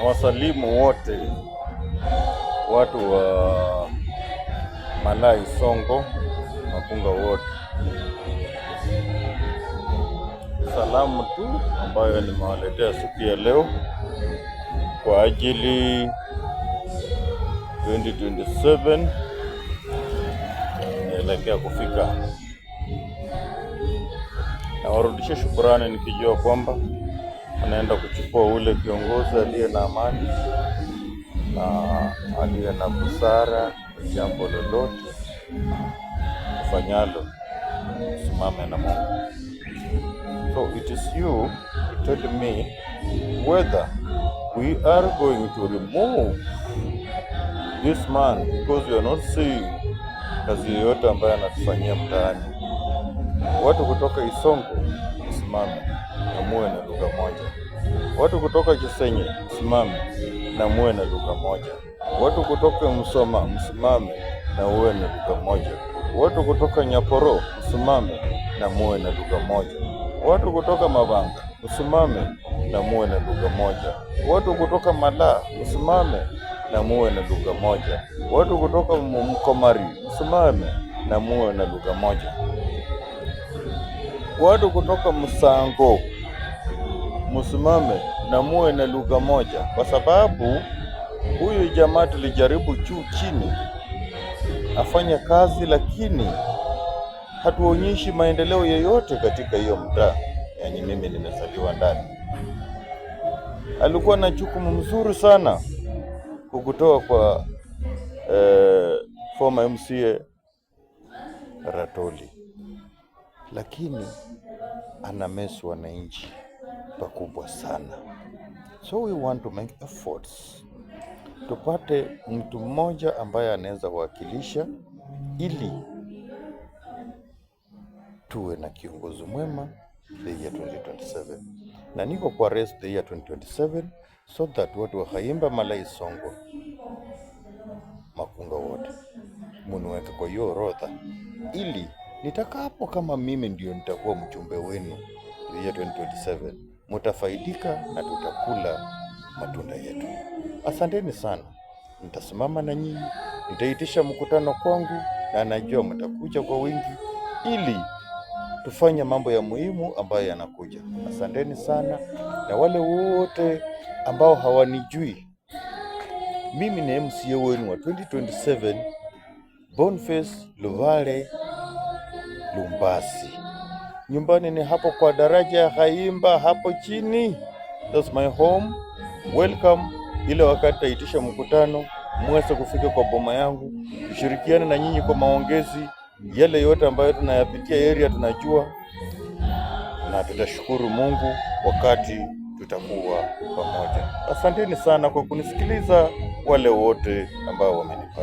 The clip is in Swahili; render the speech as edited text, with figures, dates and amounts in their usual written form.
Wasalimu wote watu wa Malai Songo, Makunga wote. Salamu tu ambayo nimewaletea siku ya leo kwa ajili 2027 naelekea kufika. Nawarudisha shukrani nikijua kwamba anaenda kuchukua ule kiongozi aliye na amani na aliye na busara. Jambo lolote ufanyalo simame na Mungu. So it is you to tell me whether we are going to remove this man because we are not seeing kazi yoyote ambayo anatufanyia mtaani. Watu kutoka Isongo simame na muwe na lugha moja. Watu kutoka Kisenyi simame na muwe na lugha moja. Watu kutoka Msoma msimame na muwe na lugha moja. Watu kutoka Nyaporo msimame na muwe na lugha moja. Watu kutoka Mabanga msimame na muwe na lugha moja. Watu kutoka Mala msimame na muwe na lugha moja. Watu kutoka Mkomari msimame na muwe na lugha moja. Watu kutoka Msango msimame na muwe na lugha moja, kwa sababu huyu jamaa tulijaribu juu chini afanye kazi, lakini hatuonyeshi maendeleo yoyote katika hiyo mtaa. Yani mimi nimezaliwa ndani. Alikuwa na jukumu mzuri sana kukutoa kwa former MCA Ratoli, lakini anamesi wananchi pakubwa sana. So we want to make efforts tupate mtu mmoja ambaye anaweza wakilisha ili tuwe na kiongozi mwema the year 2027. Na niko kwa race the year 2027 so that watu wa Khaimba, Malai Songo, Makunga wote muniweke kwa hiyo orodha, ili nitakapo kama mimi ndio nitakuwa mjumbe wenu the year 2027, mutafaidika na tutakula matunda yetu. Asanteni sana. Nitasimama na nyinyi, nitaitisha mkutano kwangu na najua mtakuja kwa wingi ili tufanye mambo ya muhimu ambayo yanakuja. Asanteni sana. Na wale wote ambao hawanijui, mimi ni MCA wenu wa 2027 Boniface Luvale Lumbasi. Nyumbani ni hapo kwa daraja ya Khaimba hapo chini. That's my home. Welcome. Ile wakati taitisha mkutano mweze kufika kwa boma yangu, tushirikiane na nyinyi kwa maongezi yale yote ambayo tunayapitia area tunajua, na tutashukuru Mungu wakati tutakuwa pamoja. Asanteni sana kwa kunisikiliza wale wote ambao wamenipata.